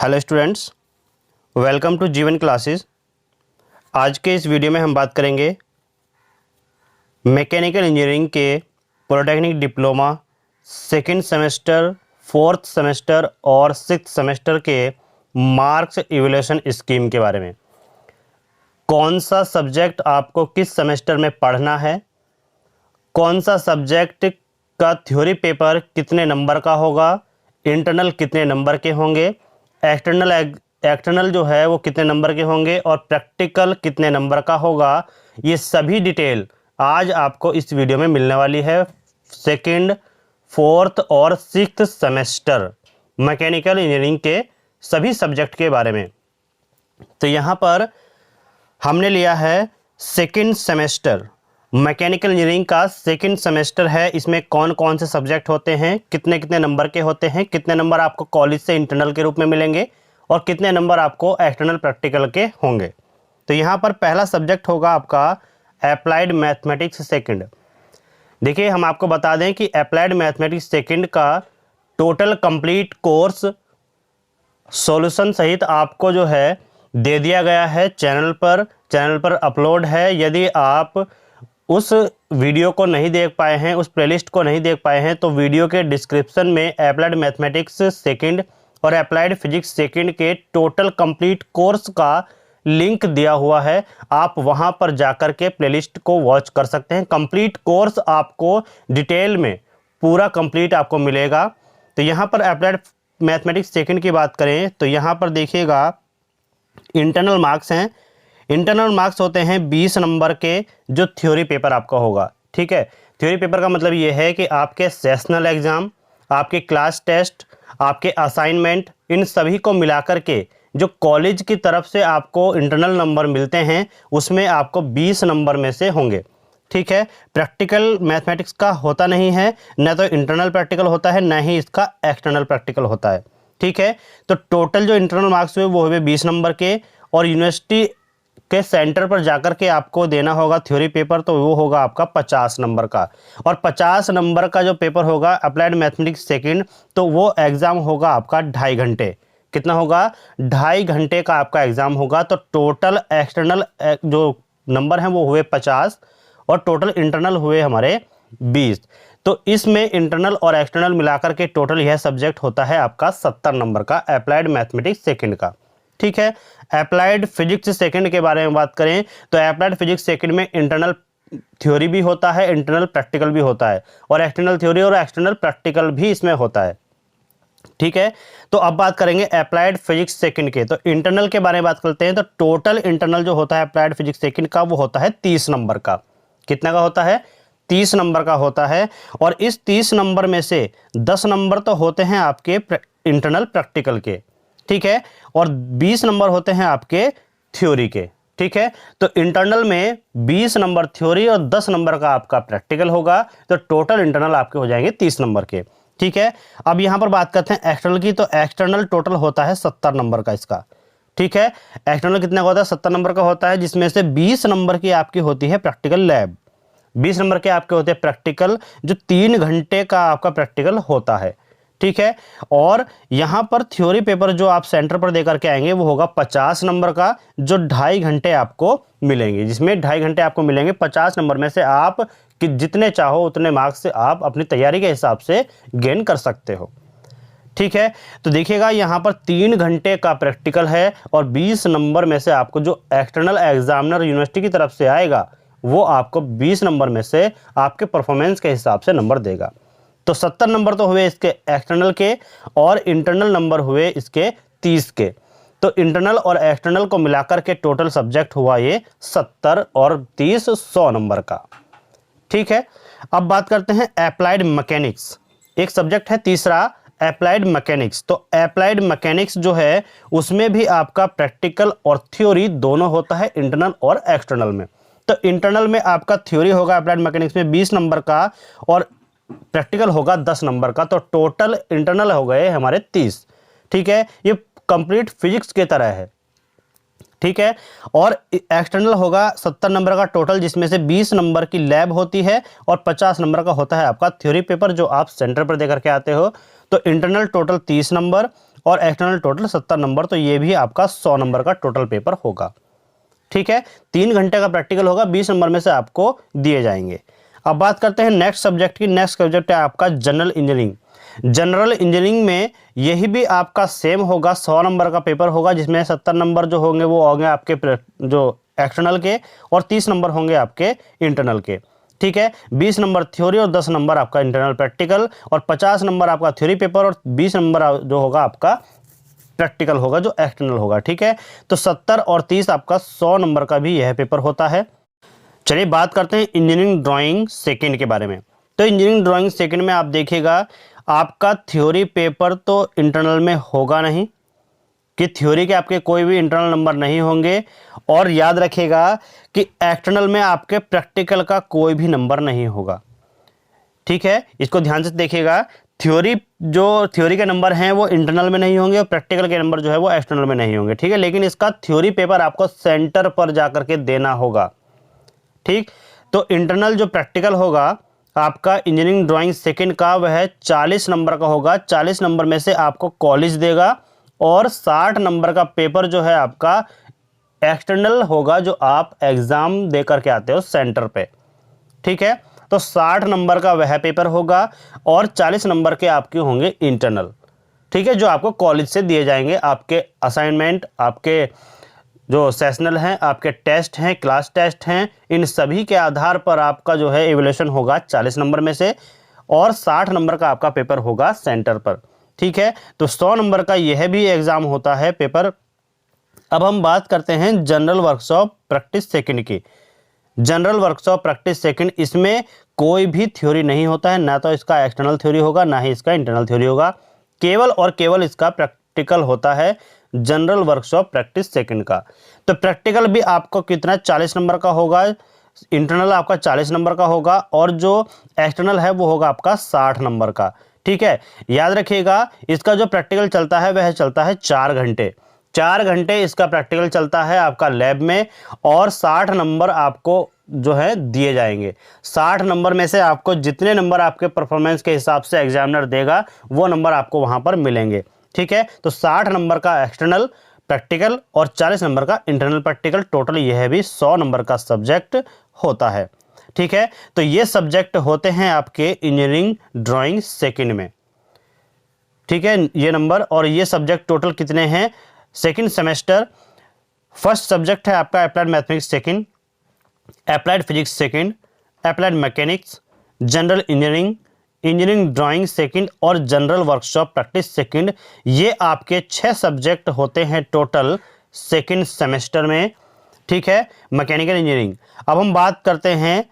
Hello students, welcome to जीवन classes. आज के इस वीडियो में हम बात करेंगे मैकेनिकल इंजीनियरिंग के polytechnic diploma second semester, fourth semester और सिक्स्थ सेमेस्टर के मार्क्स इवैल्यूएशन स्कीम के बारे में। कौन सा सब्जेक्ट आपको किस सेमेस्टर में पढ़ना है, कौन सा सब्जेक्ट का थ्योरी पेपर कितने नंबर का होगा, इंटरनल कितने नंबर के होंगे, एक्सटर्नल जो है वो कितने नंबर के होंगे और प्रैक्टिकल कितने नंबर का होगा, ये सभी डिटेल आज आपको इस वीडियो में मिलने वाली है। सेकंड, फोर्थ और सिक्स्थ सेमेस्टर मैकेनिकल इंजीनियरिंग के सभी सब्जेक्ट के बारे में। तो यहाँ पर हमने लिया है सेकंड सेमेस्टर, मैकेनिकल इंजीनियरिंग का सेकंड सेमेस्टर है। इसमें कौन कौन से सब्जेक्ट होते हैं, कितने कितने नंबर के होते हैं, कितने नंबर आपको कॉलेज से इंटरनल के रूप में मिलेंगे और कितने नंबर आपको एक्सटर्नल प्रैक्टिकल के होंगे। तो यहाँ पर पहला सब्जेक्ट होगा आपका अप्लाइड मैथमेटिक्स सेकंड। देखिए, हम आपको बता दें कि अप्लाइड मैथमेटिक्स सेकंड का टोटल कंप्लीट कोर्स सॉल्यूशन सहित आपको जो है दे दिया गया है, चैनल पर अपलोड है। यदि आप उस वीडियो को नहीं देख पाए हैं, उस प्लेलिस्ट को नहीं देख पाए हैं, तो वीडियो के डिस्क्रिप्शन में अप्लाइड मैथमेटिक्स सेकंड और अप्लाइड फिजिक्स सेकंड के टोटल कंप्लीट कोर्स का लिंक दिया हुआ है। आप वहां पर जाकर के प्लेलिस्ट को वॉच कर सकते हैं। कंप्लीट कोर्स आपको डिटेल में पूरा कंप्लीट आपको मिलेगा। तो यहाँ पर अप्लाइड मैथमेटिक्स सेकंड की बात करें तो यहाँ पर देखिएगा इंटरनल मार्क्स हैं। इंटरनल मार्क्स होते हैं 20 नंबर के, जो थ्योरी पेपर आपका होगा। ठीक है, थ्योरी पेपर का मतलब ये है कि आपके सेशनल एग्जाम, आपके क्लास टेस्ट, आपके असाइनमेंट, इन सभी को मिलाकर के जो कॉलेज की तरफ से आपको इंटरनल नंबर मिलते हैं उसमें आपको 20 नंबर में से होंगे। ठीक है, प्रैक्टिकल मैथमेटिक्स का होता नहीं है, न तो इंटरनल प्रैक्टिकल होता है, न ही इसका एक्सटर्नल प्रैक्टिकल होता है। ठीक है, तो टोटल जो इंटरनल मार्क्स हुए वो हुए 20 नंबर के, और यूनिवर्सिटी के सेंटर पर जाकर के आपको देना होगा थ्योरी पेपर, तो वो होगा आपका 50 नंबर का। और 50 नंबर का जो पेपर होगा अप्लाइड मैथमेटिक्स सेकंड, तो वो एग्ज़ाम होगा आपका 2.5 घंटे। कितना होगा? 2.5 घंटे का आपका एग्ज़ाम होगा। तो टोटल एक्सटर्नल जो नंबर हैं वो हुए 50 और टोटल इंटरनल हुए हमारे 20। तो इसमें इंटरनल और एक्सटर्नल मिलाकर के टोटल यह सब्जेक्ट होता है आपका 70 नंबर का अप्लाइड मैथमेटिक्स सेकंड का। ठीक है, अप्लाइड फिजिक्स सेकंड के बारे में बात करें तो अप्लाइड फिजिक्स सेकंड में इंटरनल थ्योरी भी होता है, इंटरनल प्रैक्टिकल भी होता है, और एक्सटर्नल थ्योरी और एक्सटर्नल प्रैक्टिकल भी इसमें होता है। ठीक है, तो अब बात करेंगे अप्लाइड फिजिक्स सेकंड के। तो इंटरनल के बारे में बात करते हैं तो टोटल इंटरनल जो होता है अप्लाइड फिजिक्स सेकंड का वो होता है 30 नंबर का। कितना का होता है? 30 नंबर का होता है। और इस 30 नंबर में से 10 नंबर तो होते हैं आपके इंटरनल प्रैक्टिकल के। ठीक है, और 20 नंबर होते हैं आपके थ्योरी के। ठीक है, तो इंटरनल में 20 नंबर थ्योरी और 10 नंबर का आपका प्रैक्टिकल होगा, तो टोटल इंटरनल आपके हो जाएंगे 30 नंबर के। ठीक है, अब यहां पर बात करते हैं एक्सटर्नल की। तो एक्सटर्नल टोटल होता है 70 नंबर का इसका। ठीक है, एक्सटर्नल कितना होता है? 70 नंबर का होता है, जिसमें से 20 नंबर की आपकी होती है प्रैक्टिकल लैब। 20 नंबर के आपके होते हैं प्रैक्टिकल, जो 3 घंटे का आपका प्रैक्टिकल होता है। ठीक है, और यहां पर थ्योरी पेपर जो आप सेंटर पर देकर के आएंगे वो होगा 50 नंबर का, जो 2.5 घंटे आपको मिलेंगे, जिसमें 2.5 घंटे आपको मिलेंगे। 50 नंबर में से आप कि जितने चाहो उतने मार्क्स से आप अपनी तैयारी के हिसाब से गेन कर सकते हो। ठीक है, तो देखिएगा यहाँ पर 3 घंटे का प्रैक्टिकल है और 20 नंबर में से आपको जो एक्सटर्नल एग्जामिनर यूनिवर्सिटी की तरफ से आएगा वो आपको 20 नंबर में से आपके परफॉर्मेंस के हिसाब से नंबर देगा। तो 70 नंबर तो हुए इसके एक्सटर्नल के, और इंटरनल नंबर हुए इसके 30 के। तो इंटरनल और एक्सटर्नल को मिलाकर के टोटल सब्जेक्ट हुआ ये 70 और 30 100 नंबर का। ठीक है, अब बात करते हैं अप्लाइड मैकेनिक्स। एक सब्जेक्ट है तीसरा अप्लाइड मैकेनिक्स। तो अप्लाइड मैकेनिक्स जो है उसमें भी आपका प्रैक्टिकल और थ्योरी दोनों होता है, इंटरनल और एक्सटर्नल में। तो इंटरनल में आपका थ्योरी होगा अप्लाइड मैकेनिक्स में 20 नंबर का और प्रैक्टिकल होगा 10 नंबर का। तो टोटल इंटरनल हो गए हमारे 30। ठीक है, ये कंप्लीट फिजिक्स की तरह है। ठीक है, और एक्सटर्नल होगा 70 नंबर का टोटल, जिसमें से 20 नंबर की लैब होती है और 50 नंबर का होता है आपका थ्योरी पेपर जो आप सेंटर पर देकर के आते हो। तो इंटरनल टोटल 30 नंबर और एक्सटर्नल टोटल 70 नंबर, तो ये भी आपका 100 नंबर का टोटल पेपर होगा। ठीक है, 3 घंटे का प्रैक्टिकल होगा, 20 नंबर में से आपको दिए जाएंगे। अब बात करते हैं नेक्स्ट सब्जेक्ट की। नेक्स्ट सब्जेक्ट है आपका जनरल इंजीनियरिंग। जनरल इंजीनियरिंग में यही भी आपका सेम होगा, 100 नंबर का पेपर होगा, जिसमें 70 नंबर जो होंगे वो होंगे आपके जो एक्सटर्नल के, और 30 नंबर होंगे आपके इंटरनल के। ठीक है, 20 नंबर थ्योरी और 10 नंबर आपका इंटरनल प्रैक्टिकल, और 50 नंबर आपका थ्योरी पेपर, और 20 नंबर जो होगा आपका प्रैक्टिकल होगा जो एक्सटर्नल होगा। ठीक है, तो 70 और 30 आपका 100 नंबर का भी यह पेपर होता है। चलिए बात करते हैं इंजीनियरिंग ड्राइंग सेकंड के बारे में। तो इंजीनियरिंग ड्राइंग सेकंड में आप देखिएगा, आपका थ्योरी पेपर तो इंटरनल में होगा नहीं, कि थ्योरी के आपके कोई भी इंटरनल नंबर नहीं होंगे, और याद रखिएगा कि एक्सटर्नल में आपके प्रैक्टिकल का कोई भी नंबर नहीं होगा। ठीक है, इसको ध्यान से देखिएगा, थ्योरी के नंबर हैं वो इंटरनल में नहीं होंगे, और प्रैक्टिकल के नंबर जो है वो एक्सटर्नल में नहीं होंगे। ठीक है, लेकिन इसका थ्योरी पेपर आपको सेंटर पर जाकर के देना होगा। ठीक, तो इंटरनल जो प्रैक्टिकल होगा आपका इंजीनियरिंग ड्राइंग सेकंड का, वह 40 नंबर का होगा। 40 नंबर में से आपको कॉलेज देगा, और 60 नंबर का पेपर जो है आपका एक्सटर्नल होगा, जो आप एग्जाम दे करके आते हो सेंटर पे। ठीक है, तो 60 नंबर का वह पेपर होगा, और 40 नंबर के आपके होंगे इंटरनल। ठीक है, जो आपको कॉलेज से दिए जाएंगे, आपके असाइनमेंट, आपके जो सेशनल हैं, आपके टेस्ट हैं, क्लास टेस्ट हैं, इन सभी के आधार पर आपका जो है इवैल्यूएशन होगा 40 नंबर में से, और 60 नंबर का आपका पेपर होगा सेंटर पर। ठीक है, तो 100 नंबर का यह भी एग्जाम होता है पेपर। अब हम बात करते हैं जनरल वर्कशॉप प्रैक्टिस सेकंड की। जनरल वर्कशॉप प्रैक्टिस सेकंड, इसमें कोई भी थ्योरी नहीं होता है, ना तो इसका एक्सटर्नल थ्योरी होगा, ना ही इसका इंटरनल थ्योरी होगा, केवल और केवल इसका प्रैक्टिकल होता है जनरल वर्कशॉप प्रैक्टिस सेकंड का। तो प्रैक्टिकल भी आपको कितना 40 नंबर का होगा, इंटरनल आपका 40 नंबर का होगा, और जो एक्सटर्नल है वो होगा आपका 60 नंबर का। ठीक है, याद रखिएगा इसका जो प्रैक्टिकल चलता है वह चलता है 4 घंटे। 4 घंटे इसका प्रैक्टिकल चलता है आपका लैब में, और 60 नंबर आपको जो है दिए जाएंगे। 60 नंबर में से आपको जितने नंबर आपके परफॉर्मेंस के हिसाब से एग्जामिनर देगा, वो नंबर आपको वहां पर मिलेंगे। ठीक है, तो 60 नंबर का एक्सटर्नल प्रैक्टिकल और 40 नंबर का इंटरनल प्रैक्टिकल, टोटल यह भी 100 नंबर का सब्जेक्ट होता है। ठीक है, तो ये सब्जेक्ट होते हैं आपके इंजीनियरिंग ड्राइंग सेकंड में। ठीक है, ये नंबर और ये सब्जेक्ट टोटल कितने हैं सेकंड सेमेस्टर। फर्स्ट सब्जेक्ट है आपका applied mathematics second, applied physics second, applied mechanics, general engineering, engineering drawing second और जनरल वर्कशॉप प्रैक्टिस सेकंड। ये आपके 6 सब्जेक्ट होते हैं टोटल सेकंड सेमेस्टर में। ठीक है, मैकेनिकल इंजीनियरिंग। अब हम बात करते हैं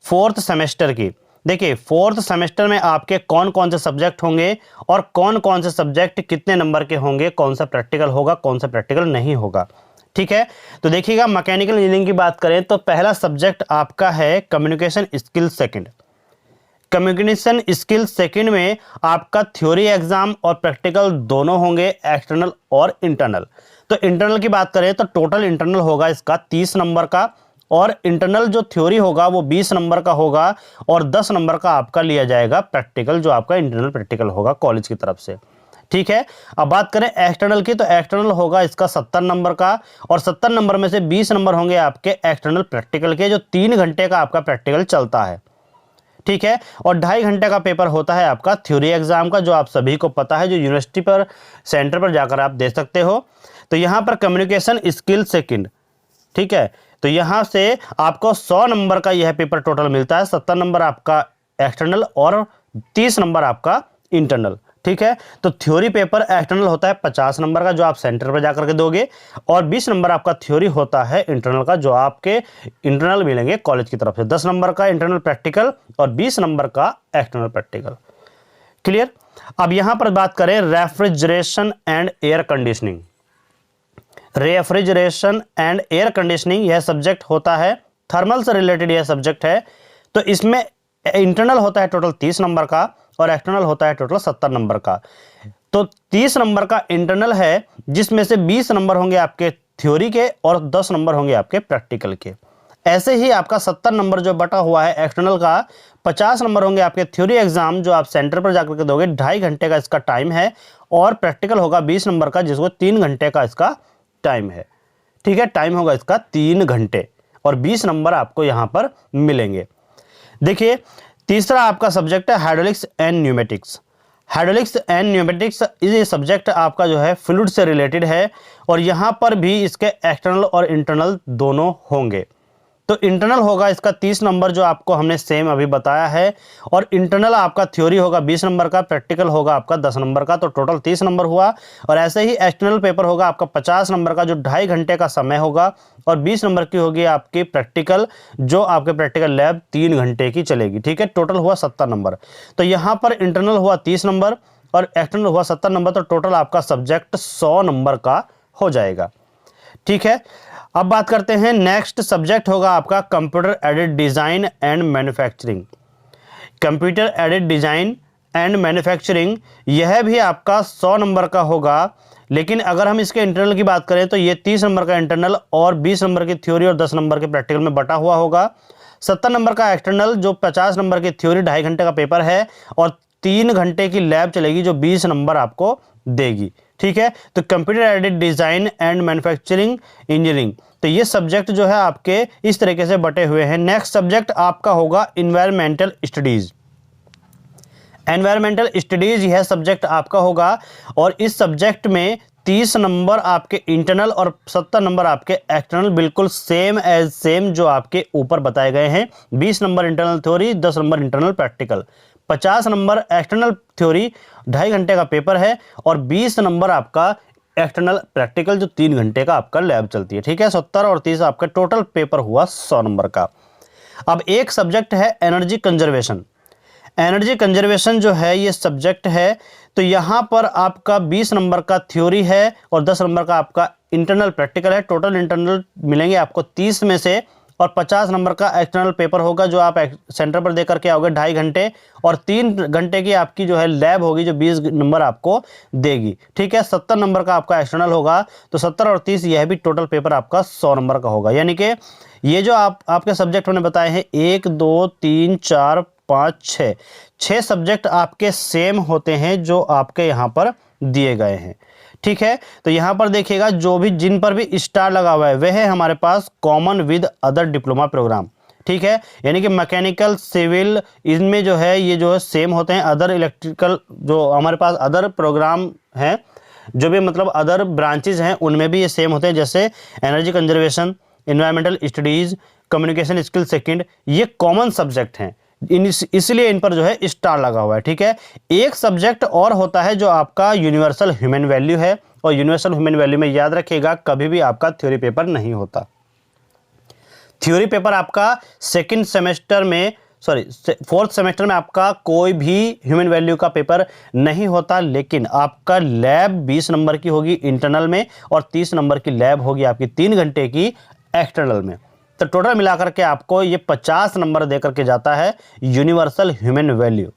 फोर्थ सेमेस्टर की। देखिए, फोर्थ सेमेस्टर में आपके कौन कौन से सब्जेक्ट होंगे, और कौन कौन से सब्जेक्ट कितने नंबर के होंगे, कौन सा प्रैक्टिकल होगा, कौन सा प्रैक्टिकल नहीं होगा। ठीक है, तो देखिएगा मैकेनिकल इंजीनियरिंग की बात करें तो पहला सब्जेक्ट आपका है communication skill second. Communication skill second में आपका थ्योरी एग्जाम और प्रैक्टिकल दोनों होंगे, एक्सटर्नल और इंटरनल। तो इंटरनल की बात करें तो टोटल इंटरनल होगा इसका 30 नंबर का, और इंटरनल जो थ्योरी होगा वो 20 नंबर का होगा, और 10 नंबर का आपका लिया जाएगा प्रैक्टिकल, जो आपका इंटरनल प्रैक्टिकल होगा कॉलेज की तरफ से। ठीक है, अब बात करें एक्सटर्नल की, तो एक्सटर्नल होगा इसका 70 नंबर का, और 70 नंबर में से 20 नंबर होंगे आपके एक्सटर्नल प्रैक्टिकल के, जो 3 घंटे का आपका प्रैक्टिकल चलता है। ठीक है, और 2.5 घंटे का पेपर होता है आपका थ्योरी एग्जाम का, जो आप सभी को पता है, जो यूनिवर्सिटी पर सेंटर पर जाकर आप दे सकते हो। तो यहां पर कम्युनिकेशन स्किल सेकंड, ठीक है, तो यहां से आपको 100 नंबर का यह पेपर टोटल मिलता है। 70 नंबर आपका एक्सटर्नल और 30 नंबर आपका इंटरनल। ठीक है, तो थ्योरी पेपर एक्सटर्नल होता है 50 नंबर का, जो आप सेंटर पर जाकर के दोगे, और 20 नंबर आपका थ्योरी होता है इंटरनल का, जो आपके इंटरनल मिलेंगे कॉलेज की तरफ से। 10 नंबर का इंटरनल प्रैक्टिकल और 20 नंबर का एक्सटर्नल प्रैक्टिकल। क्लियर। अब यहां पर बात करें refrigeration and air conditioning. Refrigeration and air conditioning यह सब्जेक्ट होता है, थर्मल से रिलेटेड यह सब्जेक्ट है। तो इसमें इंटरनल होता है टोटल 30 नंबर का, और एक्सटर्नल होता है टोटल 70 नंबर का। तो 30 नंबर का इंटरनल है, जिसमें से 20 नंबर होंगे आपके थ्योरी के और 10 नंबर होंगे आपके प्रैक्टिकल के। ऐसे ही आपका 70 नंबर जो बटा हुआ है एक्सटर्नल का, 50 नंबर होंगे आपके थ्योरी एग्जाम जो आप सेंटर पर जाकर के दोगे, 2.5 घंटे का इसका टाइम है, और प्रैक्टिकल होगा 20 नंबर का जिसको 3 घंटे का इसका टाइम है। ठीक है, टाइम होगा इसका 3 घंटे और 20 नंबर आपको यहाँ पर मिलेंगे। देखिए तीसरा आपका सब्जेक्ट है hydraulics and pneumatics. Hydraulics and pneumatics ये सब्जेक्ट आपका जो है फ्लूइड से रिलेटेड है, और यहाँ पर भी इसके एक्सटर्नल और इंटरनल दोनों होंगे। तो इंटरनल होगा इसका 30 नंबर जो आपको हमने सेम अभी बताया है, और इंटरनल आपका थ्योरी होगा 20 नंबर का, प्रैक्टिकल होगा आपका 10 नंबर का, तो टोटल 30 नंबर हुआ। और ऐसे ही एक्सटर्नल पेपर होगा आपका 50 नंबर का जो 2.5 घंटे का समय होगा, और 20 नंबर की होगी आपकी प्रैक्टिकल, जो आपके प्रैक्टिकल लैब 3 घंटे की चलेगी। ठीक है, टोटल हुआ 70 नंबर। तो यहाँ पर इंटरनल हुआ 30 नंबर और एक्सटर्नल हुआ 70 नंबर, तो टोटल आपका सब्जेक्ट 100 नंबर का हो जाएगा। ठीक है, अब बात करते हैं नेक्स्ट सब्जेक्ट होगा आपका computer aided design and manufacturing. Computer aided design and manufacturing यह भी आपका 100 नंबर का होगा, लेकिन अगर हम इसके इंटरनल की बात करें तो ये 30 नंबर का इंटरनल और 20 नंबर की थ्योरी और 10 नंबर के प्रैक्टिकल में बटा हुआ होगा। 70 नंबर का एक्सटर्नल जो 50 नंबर की थ्योरी 2.5 घंटे का पेपर है, और 3 घंटे की लैब चलेगी जो 20 नंबर आपको देगी। ठीक है, तो computer aided design and manufacturing engineering, तो ये सब्जेक्ट जो है आपके इस तरीके से बटे हुए हैं। नेक्स्ट सब्जेक्ट आपका होगा इन्वायरमेंटल स्टडीज। एनवायरमेंटल स्टडीज यह सब्जेक्ट आपका होगा, और इस सब्जेक्ट में 30 नंबर आपके इंटरनल और 70 नंबर आपके एक्सटर्नल, बिल्कुल सेम एज सेम जो आपके ऊपर बताए गए हैं। 20 number internal theory, 10 number internal practical, 50 number external theory 2.5 घंटे का पेपर है, और 20 नंबर आपका एक्सटर्नल प्रैक्टिकल जो 3 घंटे का आपका लैब चलती है। ठीक है, 70 और 30 आपका टोटल पेपर हुआ 100 नंबर का। अब एक सब्जेक्ट है एनर्जी कंजर्वेशन। एनर्जी कंजर्वेशन जो है ये सब्जेक्ट है, तो यहाँ पर आपका 20 नंबर का थ्योरी है और 10 नंबर का आपका इंटरनल प्रैक्टिकल है। टोटल इंटरनल मिलेंगे आपको 30 में से, और 50 नंबर का एक्सटर्नल पेपर होगा जो आप सेंटर पर देकर के आओगे 2.5 घंटे, और 3 घंटे की आपकी जो है लैब होगी जो 20 नंबर आपको देगी। ठीक है, 70 नंबर का आपका एक्सटर्नल होगा, तो 70 और 30 यह भी टोटल पेपर आपका 100 नंबर का होगा। यानी कि ये जो आपके सब्जेक्ट मैंने बताए हैं 1 2 3 4 5 6 सब्जेक्ट आपके सेम होते हैं जो आपके यहाँ पर दिए गए हैं। ठीक है, तो यहाँ पर देखिएगा जो भी जिन पर भी स्टार लगा हुआ है वह है हमारे पास common with other diploma programme. ठीक है, यानी कि मैकेनिकल, सिविल, इनमें जो है ये जो है सेम होते हैं। अदर इलेक्ट्रिकल जो हमारे पास अदर प्रोग्राम हैं, जो भी मतलब अदर ब्रांचेज हैं, उनमें भी ये सेम होते हैं, जैसे energy conservation, environmental studies, communication skill second, ये कॉमन सब्जेक्ट हैं, इसलिए इन पर जो है स्टार लगा हुआ है। ठीक है, एक सब्जेक्ट और होता है जो आपका यूनिवर्सल ह्यूमन वैल्यू है, और यूनिवर्सल ह्यूमन वैल्यू में याद रखिएगा कभी भी आपका थ्योरी पेपर नहीं होता। थ्योरी पेपर आपका सेकंड सेमेस्टर में, फोर्थ सेमेस्टर में आपका कोई भी ह्यूमन वैल्यू का पेपर नहीं होता, लेकिन आपका लैब 20 नंबर की होगी इंटरनल में, और 30 नंबर की लैब होगी आपकी 3 घंटे की एक्सटर्नल में। तो टोटल मिलाकर के आपको ये 50 नंबर देकर के जाता है यूनिवर्सल ह्यूमन वैल्यू।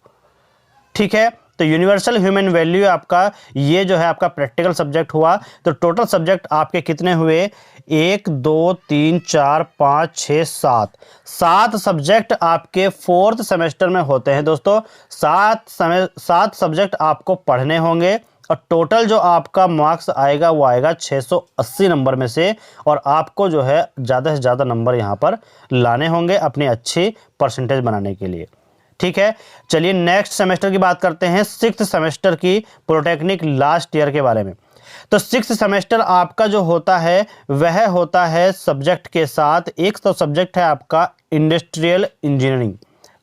ठीक है, तो यूनिवर्सल ह्यूमन वैल्यू आपका ये जो है आपका प्रैक्टिकल सब्जेक्ट हुआ। तो टोटल सब्जेक्ट आपके कितने हुए? 1 2 3 4 5 6 7 सब्जेक्ट आपके फोर्थ सेमेस्टर में होते हैं दोस्तों। 7 सब्जेक्ट आपको पढ़ने होंगे, और टोटल जो आपका मार्क्स आएगा वो आएगा 680 नंबर में से, और आपको जो है ज़्यादा से ज़्यादा नंबर यहाँ पर लाने होंगे अपनी अच्छी परसेंटेज बनाने के लिए। ठीक है, चलिए नेक्स्ट सेमेस्टर की बात करते हैं, 6th सेमेस्टर की पॉलिटेक्निक लास्ट ईयर के बारे में। तो 6th सेमेस्टर आपका जो होता है वह होता है सब्जेक्ट के साथ, एक तो सब्जेक्ट है आपका इंडस्ट्रियल इंजीनियरिंग।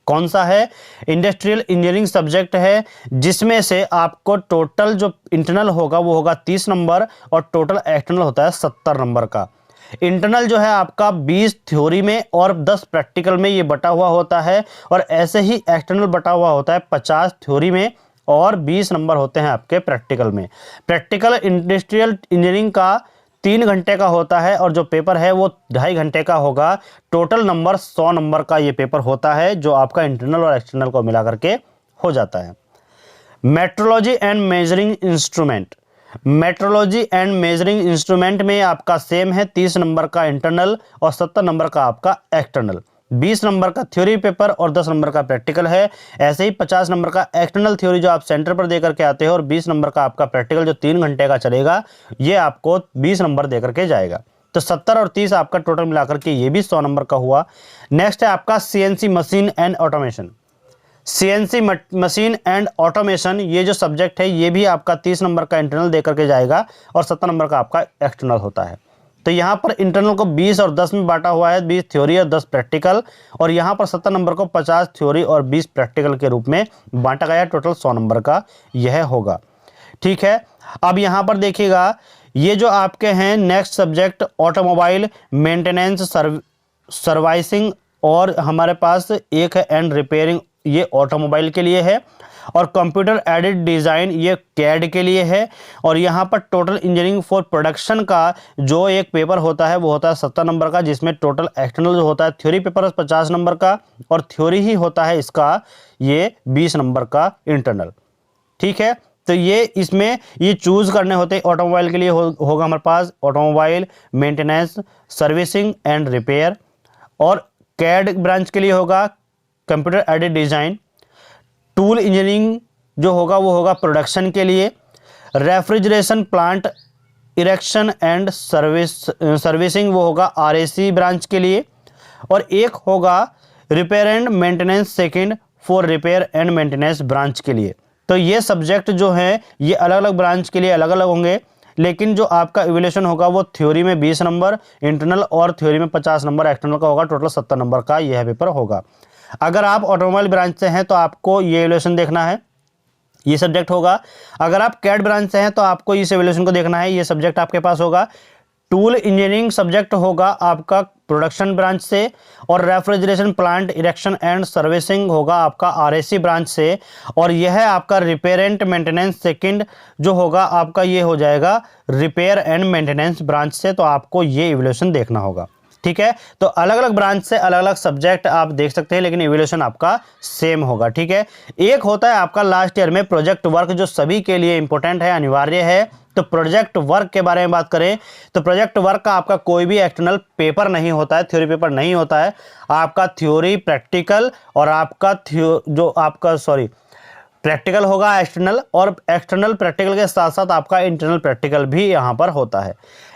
कौन सा है? इंडस्ट्रियल इंजीनियरिंग सब्जेक्ट है, जिसमें से आपको टोटल जो इंटरनल होगा वो होगा 30 नंबर, और टोटल एक्सटर्नल होता है 70 नंबर का। इंटरनल जो है आपका 20 थ्योरी में और 10 प्रैक्टिकल में ये बटा हुआ होता है, और ऐसे ही एक्सटर्नल बटा हुआ होता है 50 थ्योरी में और 20 नंबर होते हैं आपके प्रैक्टिकल में। प्रैक्टिकल इंडस्ट्रियल इंजीनियरिंग का 3 घंटे का होता है, और जो पेपर है वो 2.5 घंटे का होगा। टोटल नंबर 100 नंबर का ये पेपर होता है, जो आपका इंटरनल और एक्सटर्नल को मिला करके हो जाता है। Metrology and measuring instrument, metrology and measuring instrument में आपका सेम है, 30 नंबर का इंटरनल और 70 नंबर का आपका एक्सटर्नल। 20 नंबर का थ्योरी पेपर और 10 नंबर का प्रैक्टिकल है। ऐसे ही 50 नंबर का एक्सटर्नल थ्योरी जो आप सेंटर पर देकर के आते हो और 20 नंबर का आपका प्रैक्टिकल जो 3 घंटे का चलेगा, ये आपको 20 नंबर देकर के जाएगा। तो 70 और 30 आपका टोटल मिलाकर के ये भी 100 नंबर का हुआ। नेक्स्ट है आपका CNC machine and automation. CNC machine and automation ये जो सब्जेक्ट है ये भी आपका 30 नंबर का इंटरनल देकर के जाएगा और 70 नंबर का आपका एक्सटर्नल होता है। तो यहाँ पर इंटरनल को 20 और 10 में बांटा हुआ है, 20 थ्योरी और 10 प्रैक्टिकल, और यहाँ पर 70 नंबर को 50 थ्योरी और 20 प्रैक्टिकल के रूप में बांटा गया। टोटल 100 नंबर का यह होगा। ठीक है, अब यहाँ पर देखिएगा ये जो आपके हैं next subject automobile maintenance servicing, और हमारे पास एक है एंड रिपेयरिंग, ये ऑटोमोबाइल के लिए है, और कंप्यूटर एडेड डिज़ाइन ये कैड के लिए है। और यहाँ पर टोटल इंजीनियरिंग फॉर प्रोडक्शन का जो एक पेपर होता है वो होता है 70 नंबर का, जिसमें टोटल एक्सटर्नल जो होता है थ्योरी पेपर 50 नंबर का और थ्योरी ही होता है इसका ये 20 नंबर का इंटरनल। ठीक है, तो ये इसमें ये चूज़ करने होते हैं। ऑटोमोबाइल के लिए होगा हमारे पास automobile maintenance servicing and repair, और कैड ब्रांच के लिए होगा computer aided design. Tool engineering जो होगा वो होगा प्रोडक्शन के लिए। Refrigeration plant erection and servicing वो होगा आरएसी ब्रांच के लिए। और एक होगा repair and maintenance second for repair and maintenance branch के लिए। तो ये सब्जेक्ट जो हैं ये अलग अलग ब्रांच के लिए अलग अलग होंगे, लेकिन जो आपका इवैल्यूएशन होगा वो थ्योरी में 20 नंबर इंटरनल और थ्योरी में 50 नंबर एक्सटर्नल का होगा। टोटल 70 नंबर का यह पेपर होगा। अगर आप ऑटोमोबाइल ब्रांच से हैं तो आपको ये इवैल्यूएशन देखना है, ये सब्जेक्ट होगा। अगर आप कैड ब्रांच से हैं तो आपको इस इवैल्यूएशन को देखना है, ये सब्जेक्ट आपके पास होगा। टूल इंजीनियरिंग सब्जेक्ट होगा आपका प्रोडक्शन ब्रांच से, और refrigeration plant erection and servicing होगा आपका आरएसी ब्रांच से, और यह आपका रिपेयर एंड मेंटेनेंस सेकंड जो होगा आपका ये हो जाएगा रिपेयर एंड मेंटेनेंस ब्रांच से। तो आपको ये इवैल्यूएशन देखना होगा। ठीक है, तो अलग अलग ब्रांच से अलग अलग सब्जेक्ट आप देख सकते हैं, लेकिन इवैल्यूएशन आपका सेम होगा। ठीक है, एक होता है आपका लास्ट ईयर में प्रोजेक्ट वर्क जो सभी के लिए इंपॉर्टेंट है, अनिवार्य है। तो प्रोजेक्ट वर्क के बारे में बात करें तो प्रोजेक्ट वर्क का आपका कोई भी एक्सटर्नल पेपर नहीं होता है, थ्योरी पेपर नहीं होता है। आपका थ्योरी प्रैक्टिकल और आपका प्रैक्टिकल होगा एक्सटर्नल, और एक्सटर्नल प्रैक्टिकल के साथ साथ आपका इंटरनल प्रैक्टिकल भी यहाँ पर होता है।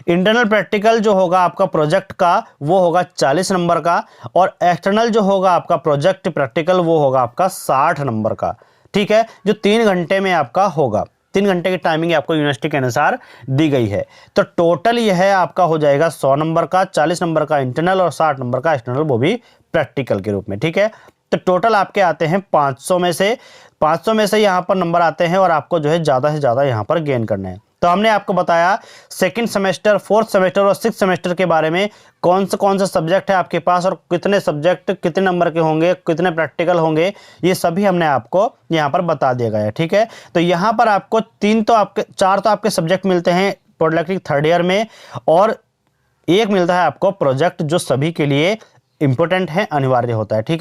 इंटरनल प्रैक्टिकल जो होगा आपका प्रोजेक्ट का वो होगा 40 नंबर का, और एक्सटर्नल जो होगा आपका प्रोजेक्ट प्रैक्टिकल वो होगा आपका 60 नंबर का। ठीक है, जो 3 घंटे में आपका होगा। 3 घंटे की टाइमिंग आपको यूनिवर्सिटी के अनुसार दी गई है। तो टोटल यह आपका हो जाएगा 100 नंबर का, 40 नंबर का इंटरनल और 60 नंबर का एक्सटर्नल, वो भी प्रैक्टिकल के रूप में। ठीक है, तो टोटल आपके आते हैं 500 में से यहाँ पर नंबर आते हैं, और आपको जो है ज़्यादा से ज़्यादा यहाँ पर गेन करना है। तो हमने आपको बताया सेकंड सेमेस्टर, फोर्थ सेमेस्टर और सिक्स सेमेस्टर के बारे में, कौन से सब्जेक्ट है आपके पास और कितने सब्जेक्ट कितने नंबर के होंगे, कितने प्रैक्टिकल होंगे, ये सभी हमने आपको यहाँ पर बता दिया गया है। ठीक है, तो यहाँ पर आपको 4 तो आपके सब्जेक्ट मिलते हैं पॉलिटेक्निक थर्ड ईयर में, और एक मिलता है आपको प्रोजेक्ट जो सभी के लिए इंपॉर्टेंट है, अनिवार्य होता है। ठीक है।